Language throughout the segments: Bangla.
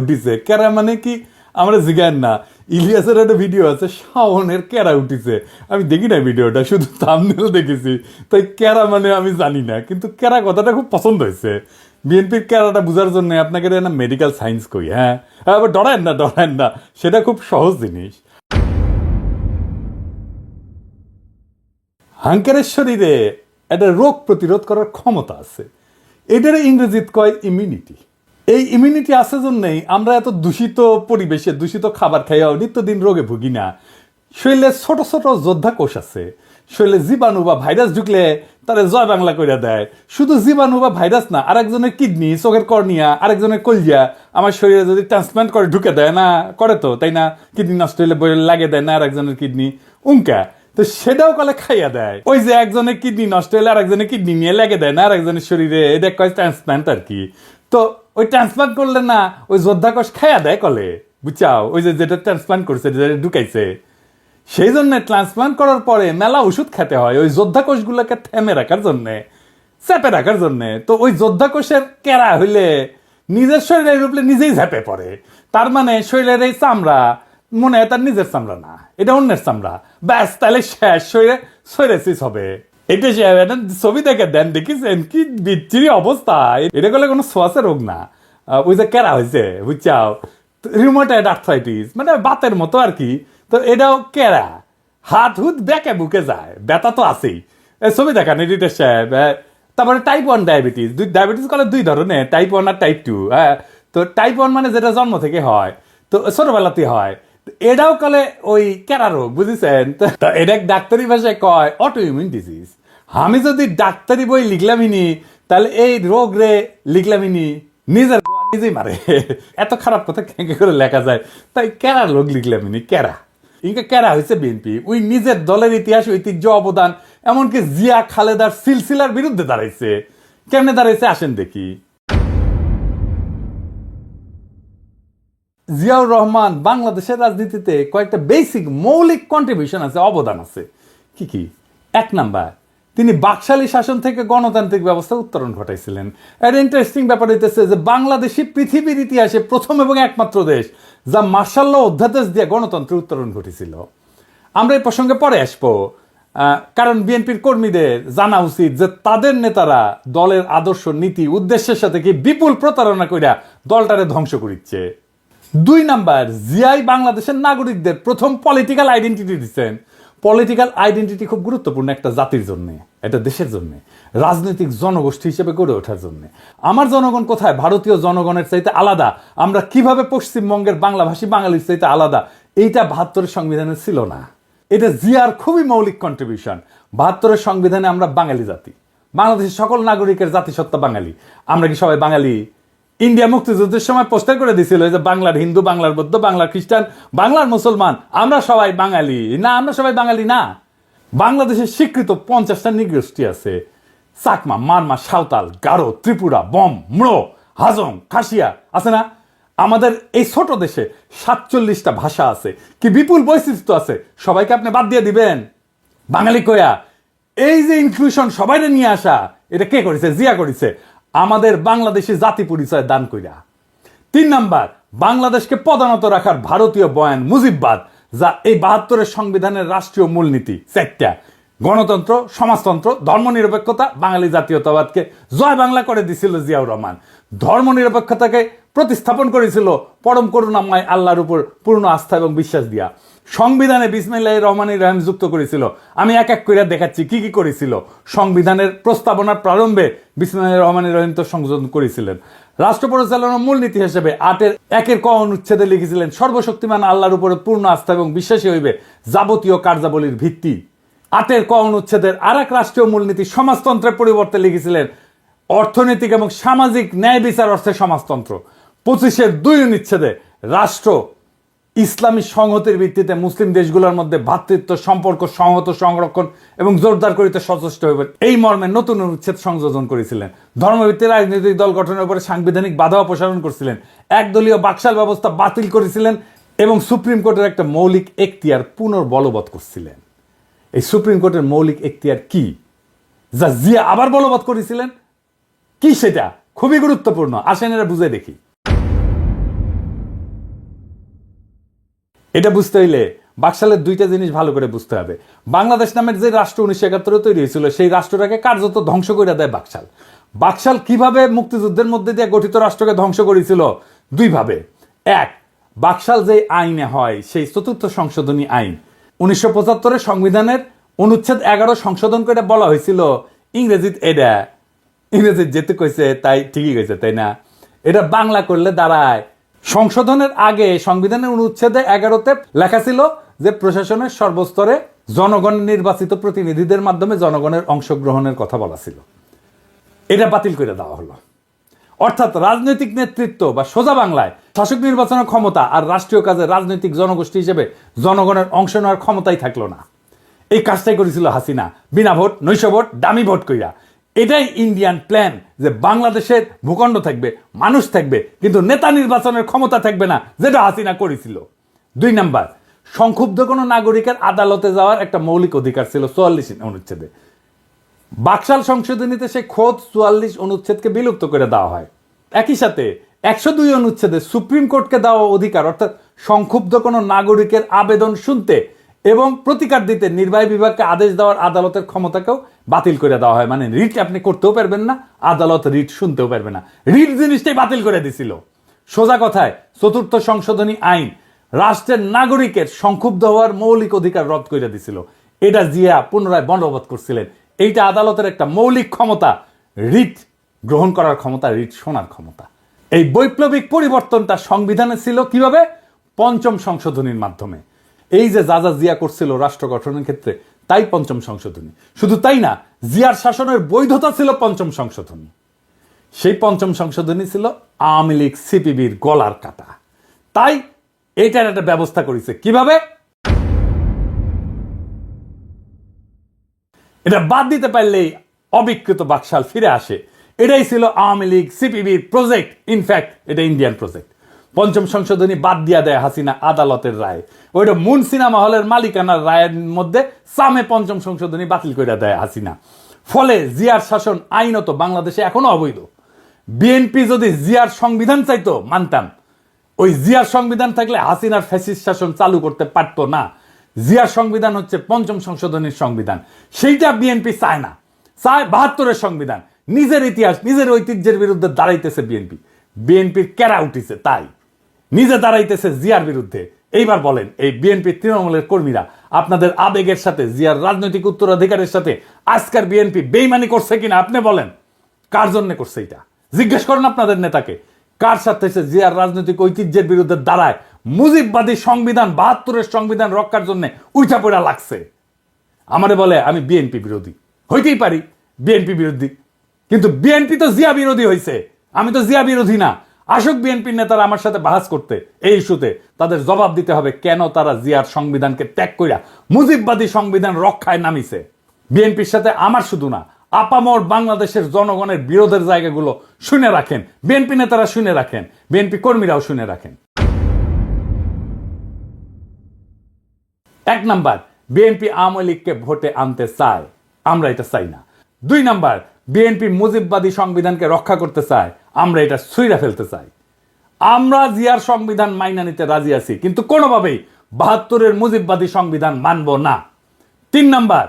উঠিছে কেরা মানে কি আমরা জিগান না। ইলিয়াসের একটা ভিডিও আছে শাওনের কেরা উঠিছে, আমি দেখি না ভিডিওটা, শুধু থাম্বনেল দেখেছি, তাই কেরা মানে আমি জানি না, কিন্তু কেরা কথাটা খুব পছন্দ হয়েছে। বিএনপির কেরাটা বোঝার জন্য আপনাকে না মেডিকেল সায়েন্স কই, হ্যাঁ আবার ডরায়েন না, সেটা খুব সহজ জিনিস। হাঙ্কারের শরীরে একটা রোগ প্রতিরোধ করার ক্ষমতা আছে, এটার ইংরেজিত কয় ইমিউনিটি। এই ইমিউনিটি আছে জন্যই আমরা এত দূষিত পরিবেশে দূষিত খাবার খাইয়াও নিত্যদিন রোগে ভুগি না। শরীরে ছোট ছোট যোদ্ধা কোষ আছে, শরীরে জীবাণু বা ভাইরাস ঢুকলে তারা জয় বাংলা করে দেয়। শুধু জীবাণু বা ভাইরাস না, আরেকজনের কিডনি, চোখের কর্নিয়া, আরেকজনের কলজিয়া আমার শরীরে যদি ট্রান্সপ্লান্ট করে ঢুকে দেয় না, করে তো তাই না, কিডনি নষ্ট হলে বই লাগিয়ে দেয় না আরেকজনের কিডনি, উঙ্কা তো সেটাও কলে খাইয়া দেয়। ওই যে একজনের কিডনি নষ্ট হলে আরেকজনের কিডনি নিয়ে লেগে দেয় না আরেকজনের শরীরে, এটা কয় ট্রান্সপ্লান্ট আর কি। তো ওই ট্রান্সপ্লান্ট করলে না ওই যোদ্ধা কোষ খাইয়া দেয় কলে, বুঝছাও, ওই যে যেটা ট্রান্সপ্লান্ট করছে যেটা ঢুকাইছে। সেই জন্য ট্রান্সপ্লান্ট করার পরে মেলা ওষুধ খেতে হয় ওই যোদ্ধা কোষগুলোকে থেমে রাখার জন্যে, চেপে রাখার জন্যে। তো ওই যোদ্ধা কোষের কেরা হইলে নিজের শরীরের উপরে নিজেই ঝেপে পড়ে। তার মানে শরীরের এই চামড়া মনে হয় তার নিজের চামড়া না, এটা অন্যের চামড়া, ব্যাস তাহলে শেষ, শরীরে সোরেসিস হবে। এটা সে ছবি দেখে দেন, দেখিছেন কি বিচ্ছিরি অবস্থা। এটা করলে কোনো সোয়াসের রোগ না, ওই যে কেরা হয়েছে বুঝছাও, রিউমাটয়েড আর্থ্রাইটিস মানে বাতের মতো আর কি। তো এটাও কেরা, হাত হুত বেঁকে বুকে যায়, ব্যথা তো আছেই, ছবি দেখান এডিটর সাহেব। তারপরে টাইপ 1 ডায়াবেটিস, ডায়াবেটিস করলে দুই ধরনের, টাইপ 1 আর টাইপ 2। হ্যাঁ, তো টাইপ 1 মানে যেটা জন্ম থেকে হয়, তো ছোটবেলাতে হয়, এটাও কলে ওই কেরা রোগ, বুঝেছেন। তো এটা ডাক্তারি ভাষায় কয় অটো ইমিউন ডিজিজ। আমি যদি ডাক্তারি বই লিখলামিনি তাহলে এই রোগ রে লিখলামিনি, নিজের নিজেই মারে, এত খারাপ কথা কেঁকে করে লেখা যায়, তাই কেরা রোগ লিখলামিনি কেরা। ইনকা কেরা হয়েছে বিএনপি, ওই নিজের দলের ইতিহাস ঐতিহ্য অবদান এমনকি জিয়া খালেদার সিলসিলার বিরুদ্ধে দাঁড়াইছে। কেমনে দাঁড়াইছে আসেন দেখি। জিয়াউর রহমান বাংলাদেশের রাজনীতিতে কয়েকটা বেসিক মৌলিক কন্ট্রিবিউশন আছে, অবদান আছে। কি কি? 1 নাম্বার, তিনি বাকশালী শাসন থেকে গণতান্ত্রিক ব্যবস্থা উত্তরণ ঘটাইছিলেন। এর ইন্টারেস্টিং ব্যাপার হইতেছে যে বাংলাদেশই পৃথিবীর ইতিহাসে প্রথম এবং একমাত্র দেশ যা মার্শাল ল অধ্যাদেশ দিয়ে গণতন্ত্রের উত্তরণ ঘটেছিল। আমরা এই প্রসঙ্গে পরে আসবো, কারণ বিএনপির কর্মীদের জানা উচিত যে তাদের নেতারা দলের আদর্শ, নীতি, উদ্দেশ্যের সাথে কি বিপুল প্রতারণা কইরা দলটারে ধ্বংস করিচ্ছে। 2 নাম্বার, জিয়াই বাংলাদেশের নাগরিকদের প্রথম পলিটিক্যাল আইডেন্টিটি দিচ্ছেন। পলিটিক্যাল আইডেন্টিটি খুব গুরুত্বপূর্ণ একটা জাতির জন্য, এটা দেশের জন্য, রাজনৈতিক জনগোষ্ঠী হিসেবে গড়ে ওঠার জন্য। আমার জনগণ কোথায় ভারতীয় জনগণের চাইতে আলাদা, আমরা কিভাবে পশ্চিমবঙ্গের বাংলাভাষী বাঙালির চাইতে আলাদা, এইটা 72-এর সংবিধানে ছিল না। এটা জিয়ার খুবই মৌলিক কন্ট্রিবিউশন। 72-এর সংবিধানে আমরা বাঙালি জাতি, বাংলাদেশের সকল নাগরিকের জাতিসত্তা বাঙালি। আমরা কি সবাই বাঙালি? ইন্ডিয়া মুক্তিযুদ্ধের সময় পোস্টার করে দিছিল যে বাংলার হিন্দু, বাংলার বৌদ্ধ, বাংলার খ্রিস্টান, বাংলার মুসলমান, আমরা সবাই বাঙালি না। আমরা সবাই বাঙালি না। বাংলাদেশের স্বীকৃত 50টা নৃগোষ্ঠী আছে, চাকমা, মারমা, সাঁওতাল, গারো, ত্রিপুরা, বম, ম্রো, হাজং, খাসিয়া আছে না। আমাদের এই ছোট দেশে 47টা ভাষা আছে, কি বিপুল বৈচিত্র্য আছে, সবাইকে আপনি বাদ দিয়ে দিবেন বাঙালি কয়া? এই যে ইনক্লুশন, সবাই নিয়ে আসা, এটা কে করেছে? জিয়া করেছে, আমাদের বাংলাদেশি জাতি পরিচয় দান কইরা। 3 নাম্বার, বাংলাদেশকে পদানত রাখার ভারতীয় বয়ান মুজিববাদ, যা এই 72-এর সংবিধানের রাষ্ট্রীয় মূলনীতি 4টা: গণতন্ত্র, সমাজতন্ত্র, ধর্মনিরপেক্ষতা, বাঙালি জাতীয়তাবাদকে জয় বাংলা করে দিছিল জিয়াউর রহমান। ধর্মনিরপেক্ষতাকে প্রতিস্থাপন করেছিল পরম করুণাময় আল্লাহর উপর পূর্ণ আস্থা এবং বিশ্বাস দিয়া। সংবিধানে বিসমিল্লাহির রহমানির রহিম যুক্ত করেছিল। আমি এক এক করে দেখাচ্ছি কি কি করেছিল। সংবিধানের প্রস্তাবনার প্রারম্ভে বিসমিল্লাহির রহমানির রহিম তো সংযোজন করেছিলেন। রাষ্ট্র পরিচালনার মূলনীতি হিসেবে 8-এর ক অনুচ্ছেদে লিখেছিলেন, সর্বশক্তিমান আল্লাহর উপরে পূর্ণ আস্থা এবং বিশ্বাসী হইবে যাবতীয় কার্যাবলীর ভিত্তি। 8-এর ক অনুচ্ছেদের আর এক রাষ্ট্রীয় মূলনীতি সমাজতন্ত্রের পরিবর্তে লিখেছিলেন, অর্থনৈতিক এবং সামাজিক ন্যায় বিচার অর্থে সমাজতন্ত্র। 25-এর 2 অনুচ্ছেদে রাষ্ট্র ইসলামী সংহতির ভিত্তিতে মুসলিম দেশগুলোর মধ্যে ভ্রাতৃত্ব সম্পর্ক সংহত, সংরক্ষণ এবং জোরদার করিতে সচেষ্ট হইবে, এই মর্মে নতুন অনুচ্ছেদ সংযোজন করেছিলেন। ধর্মভিত্তিক রাজনৈতিক দল গঠনের উপরে সাংবিধানিক বাধা অপসারণ করেছিলেন, একদলীয় বাকশাল ব্যবস্থা বাতিল করেছিলেন এবং সুপ্রিম কোর্টের একটা মৌলিক এখতিয়ার পুনর্বলবৎ করছিলেন। এই সুপ্রিম কোর্টের মৌলিক এখতিয়ার কি, যা জিয়া আবার বলবৎ করেছিলেন? কি সেটা? খুবই গুরুত্বপূর্ণ, আসেন এরা বুঝে দেখি। এটা বুঝতে হইলে বাকশালের দুইটা জিনিস ভালো করে বুঝতে হবে। বাংলাদেশ নামের যে রাষ্ট্র 1971 তৈরি হয়েছিল, সেই রাষ্ট্রটাকে কার্যত ধ্বংস করে দেয় বাকশাল। বাকশাল কিভাবে মুক্তিযুদ্ধের মধ্যে দিয়ে গঠিত রাষ্ট্রকে ধ্বংস করেছিল? দুইভাবে। এক, বাকশাল যে আইনে হয়, সেই 4th সংশোধনী আইন 1975 সংবিধানের অনুচ্ছেদ 11 সংশোধন করে বলা হয়েছিল, ইংরেজিত যেতে কইছে তাই ঠিকই কইছে, তাই না? এটা বাংলা করলে দাঁড়ায়, সংশোধনের আগে সংবিধানের অনুচ্ছেদে 11তে লেখা ছিল যে প্রশাসনের সর্বস্তরে জনগণের নির্বাচিত প্রতিনিধিদের মাধ্যমে জনগণের অংশগ্রহণের কথা বলা ছিল। এটা বাতিল করে দেওয়া হলো। অর্থাৎ রাজনৈতিক নেতৃত্ব বা সোজা বাংলায় শাসক নির্বাচনের ক্ষমতা আর রাষ্ট্রীয় কাজে রাজনৈতিক জনগোষ্ঠী হিসেবে জনগণের অংশ নেওয়ার ক্ষমতাই থাকলো না। এই কাজটাই করেছিল হাসিনা, বিনা ভোট, নৈশ ভোট, দামি ভোট কইরা। এটাই ইন্ডিয়ান প্ল্যান, যে বাংলাদেশের ভূখণ্ড থাকবে, মানুষ থাকবে, কিন্তু নেতা নির্বাচনের ক্ষমতা থাকবে না, যেটা হাসিনা করেছিল। 2 নাম্বার, সংক্ষুব্ধ কোনো নাগরিকের আদালতে যাওয়ার একটা মৌলিক অধিকার ছিল 44 অনুচ্ছেদে। বাকশাল সংশোধনীতে সে খোদ 44 অনুচ্ছেদকে বিলুপ্ত করে দেওয়া হয়। একই সাথে 102 অনুচ্ছেদে সুপ্রিম কোর্টকে দেওয়া অধিকার, অর্থাৎ সংক্ষুব্ধ কোনো নাগরিকের আবেদন শুনতে এবং প্রতিকার দিতে নির্বাহী বিভাগকে আদেশ দেওয়ার আদালতের ক্ষমতাকেও বাতিল করে দেওয়া হয়। মানে রিট আপনি করতেও পারবেন না, আদালত রিট শুনতেও পারবে না। রিট জিনিসটাই বাতিল করে দিছিল। সোজা কথায় 4th সংশোধনী আইন রাষ্ট্রের নাগরিকের সংক্ষুব্ধ হওয়ার মৌলিক অধিকার রদ করে দিছিল। এটা জিয়া পুনরায় বলবৎ করছিলেন। এইটা আদালতের একটা মৌলিক ক্ষমতা, রিট গ্রহণ করার ক্ষমতা, রিট শোনার ক্ষমতা। এই বৈপ্লবিক পরিবর্তনটা সংবিধানে ছিল কিভাবে? 5ম সংশোধনীর মাধ্যমে। এই যে যা যা জিয়া করছিল রাষ্ট্র গঠনের ক্ষেত্রে, তাই 5ম সংশোধনী। শুধু তাই না, জিয়ার শাসনের বৈধতা ছিল 5ম সংশোধনী। সেই 5ম সংশোধনী ছিল আওয়ামী লীগ সিপিবির গলার কাটা। তাই এইটার একটা ব্যবস্থা করেছে। কিভাবে? এটা বাদ দিতে পারলেই অবিকৃত বাকশাল ফিরে আসে। এটাই ছিল আওয়ামী লীগ সিপিবির প্রজেক্ট। ইনফ্যাক্ট এটা ইন্ডিয়ান প্রজেক্ট। 5ম সংশোধনী বাদ দিয়া দেয় হাসিনা আদালতের রায়। ওইটা মুন সিনেমা হলের মালিকানার রায়ের মধ্যে সামে 5ম সংশোধনী বাতিল করে দেয় হাসিনা। ফলে জিয়ার শাসন আইনত বাংলাদেশে এখনো অবৈধ। বিএনপি যদি জিয়ার সংবিধান চাইতো মানতাম, ওই জিয়ার সংবিধান থাকলে হাসিনার ফ্যাসিস্ট শাসন চালু করতে পারতো না। জিয়ার সংবিধান হচ্ছে 5ম সংশোধনীর সংবিধান, সেইটা বিএনপি চায় না, চায় 72-এর সংবিধান। নিজের ইতিহাস, নিজের ঐতিহ্যের বিরুদ্ধে দাঁড়াইতেছে বিএনপি। বিএনপির কেরা উঠিছে, তাই নিজে দাঁড়াইতেছে জিয়ার বিরুদ্ধে। এইবার বলেন, এই বিএনপি তৃণমূলের কর্মীরা আপনাদের আবেগের সাথে, জিয়ার রাজনৈতিক উত্তরাধিকারের সাথে আজকের বিএনপি বেইমানি করছে কিনা আপনি বলেন? কার জন্য করছে এটা জিজ্ঞেস করেন আপনাদের নেতাকে। কার সাথে জিয়ার রাজনৈতিক ঐতিহ্যের বিরুদ্ধে দাঁড়ায় মুজিববাদী সংবিধান, 72-এর সংবিধান রক্ষার জন্য উঠা পড়া লাগছে? আমারে বলে আমি বিএনপি বিরোধী। হইতেই পারি বিএনপি বিরোধী, কিন্তু বিএনপি তো জিয়া বিরোধী হয়েছে, আমি তো জিয়া বিরোধী না। আসুক বিএনপির নেতারা আমার সাথে বাহাস করতে এই ইস্যুতে, তাদের জবাব দিতে হবে কেন তারা জিয়ার সংবিধানকে ত্যাগ কইরা মুজিববাদী সংবিধান রক্ষায় নামিছে। বিএনপির সাথে আমার শুধু না, আপামর বাংলাদেশের জনগণের বিরোধের জায়গাগুলো শুনে রাখেন, বিএনপি নেতারা শুনে রাখেন, বিএনপি কর্মীরাও শুনে রাখেন। 1 নাম্বার, বিএনপি আওয়ামী লীগকে ভোটে আনতে চায়, আমরা এটা চাই না। 2 নাম্বার, বিএনপি মুজিববাদী সংবিধানকে রক্ষা করতে চায়, আমরা এটা ছুঁড়া ফেলতে চাই। আমরা জিয়ার সংবিধান মাইনা নিতে রাজি আছি, কিন্তু কোনোভাবেই 72-এর মুজিববাদী সংবিধান মানব না। 3 নাম্বার,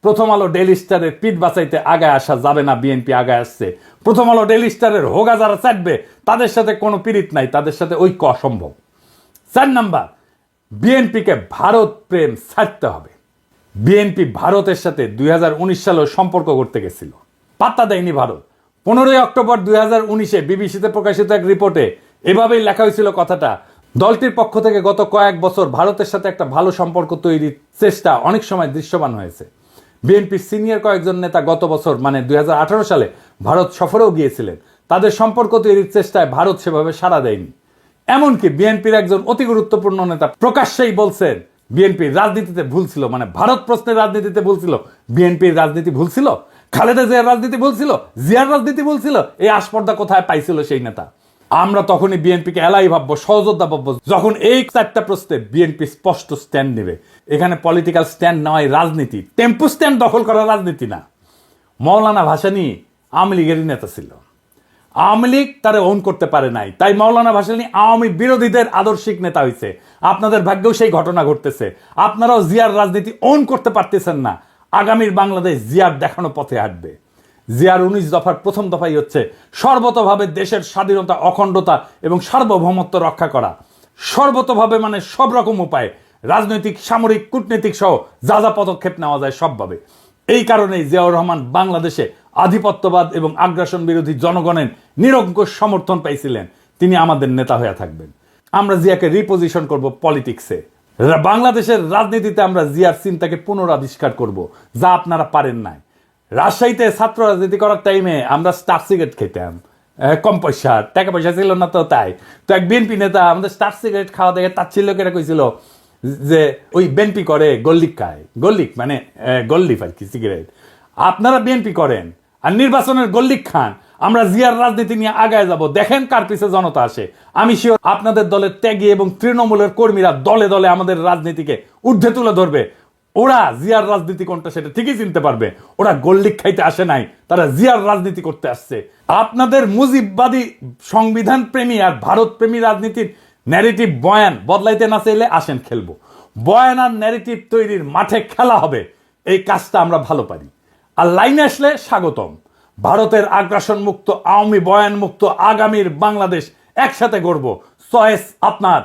প্রথম আলো ডেইলি স্টারের পিঠ বাঁচাইতে আগায় আসা যাবে না, বিএনপি আগায় আসছে। প্রথম আলো ডেইলি স্টারের হোগা যারা চাটবে তাদের সাথে কোনো পীড়িত নাই, তাদের সাথে ঐক্য অসম্ভব। 4 নাম্বার, বিএনপিকে ভারত প্রেম ছাড়তে হবে। বিএনপি ভারতের সাথে 2019 সালেও সম্পর্ক করতে গেছিল, পাত্তা দেয়নি ভারত। 15 অক্টোবর 2019-এ বিবিসিতে প্রকাশিত এক রিপোর্টে এভাবেই লেখা হয়েছিল কথাটা, দলটির পক্ষ থেকে গত কয়েক বছর ভারতের সাথে একটা ভালো সম্পর্ক তৈরির চেষ্টা অনেক সময় দৃশ্যমান হয়েছে। বিএনপির সিনিয়র কয়েকজন নেতা গত বছর মানে 2018 সালে ভারত সফরেও গিয়েছিলেন। তাদের সম্পর্ক তৈরির চেষ্টায় ভারত সেভাবে সাড়া দেয়নি। এমনকি বিএনপির একজন অতি গুরুত্বপূর্ণ নেতা প্রকাশ্যেই বলছেন বিএনপির রাজনীতিতে ভুল ছিল, মানে ভারত প্রশ্নের রাজনীতিতে ভুল ছিল। বিএনপির রাজনীতি ভুল ছিল, খালেদা জিয়ার রাজনীতি ভুল ছিল, জিয়ার রাজনীতি ভুল ছিল। এই আস্পর্ধা কোথায় পাইছিল সেই নেতা? আমরা তখনই বিএনপিকে এলাই ভাববো, সহযোদ্ধা ভাববো, যখন এই 4টা প্রশ্নে বিএনপি স্পষ্ট স্ট্যান্ড নেবে। এখানে পলিটিক্যাল স্ট্যান্ড নেওয়াই রাজনীতি, টেম্পো স্ট্যান্ড দখল করা রাজনীতি না। মৌলানা ভাসানী আওয়ামী লীগেরই নেতা ছিল। আওয়ামী লীগ তারা ওন করতে পারে নাই, তাই মাওলানা ভাসানী আওয়ামী বিরোধীদের আদর্শিক নেতা হয়েছে। আপনাদের ভাগ্যেও সেই ঘটনা ঘটতেছে। আপনারাও জিয়ার রাজনীতি ওন করতে পারতেছেন না। আগামীর বাংলাদেশ জিয়ার দেখানো পথে হাঁটবে। জিয়ার 19 দফার প্রথম দফাই হচ্ছে সর্বতভাবে দেশের স্বাধীনতা, অখণ্ডতা এবং সার্বভৌমত্ব রক্ষা করা। সর্বতভাবে মানে সব রকম উপায়ে, রাজনৈতিক, সামরিক, কূটনৈতিক সহ যা যা পদক্ষেপ নেওয়া যায় সবভাবে। এই কারণেই জিয়াউর রহমান বাংলাদেশে আধিপত্যবাদ এবং আগ্রাসন বিরোধী জনগণের নিরঙ্কুশ সমর্থন পাইছিলেন। তিনি আমাদের নেতা হয়ে থাকবেন। আমরা জিয়াকে রিপোজিশন করব পলিটিক্সে। বাংলাদেশের রাজনীতিতে আমরা জিয়ার চিন্তাকে পুনরাবিষ্কার করব, যা আপনারা পারেন নাই। রাজশাহীতে ছাত্র রাজনীতি করার টাইমে আমরা স্টার সিগারেট খেতাম, কম পয়সা, টাকা পয়সা ছিল না, তো তাই তো এক বিএনপি নেতা আমাদের স্টার সিগারেট খাওয়া দেখে তাচ্ছিল্য কেটে কইছিল যে ওই বিএনপি করে গল্লিক খায়। গল্লিক মানে গল্লিফ আর কি, সিগারেট। আপনারা বিএনপি করেন আর নির্বাচনের গল্লিক খান। আমরা জিয়ার রাজনীতি নিয়ে আগায় যাব, দেখেন কার পিছে জনতা আসে। আমি শিওর আপনাদের দলের ত্যাগী এবং তৃণমূলের কর্মীরা দলে দলে আমাদের রাজনীতিকে ঊর্ধ্বে তুলে ধরবে। ওরা জিয়ার রাজনীতি কোনটা সেটা ঠিকই চিনতে পারবে। ওরা গোল্ডিক খাইতে আসে নাই, তারা জিয়ার রাজনীতি করতে আসছে। আপনাদের মুজিববাদী, সংবিধান প্রেমী আর ভারত প্রেমী রাজনীতির ন্যারেটিভ বয়ান বদলাইতে না চাইলে আসেন খেলবো। বয়ান আর ন্যারেটিভ তৈরির মাঠে খেলা হবে। এই কাজটা আমরা ভালো পারি। আর লাইনে আসলে স্বাগতম। ভারতের আগ্রাসন মুক্ত, আওয়ামী বয়ান মুক্ত আগামীর বাংলাদেশ একসাথে গড়ব। চয়েস আপনার।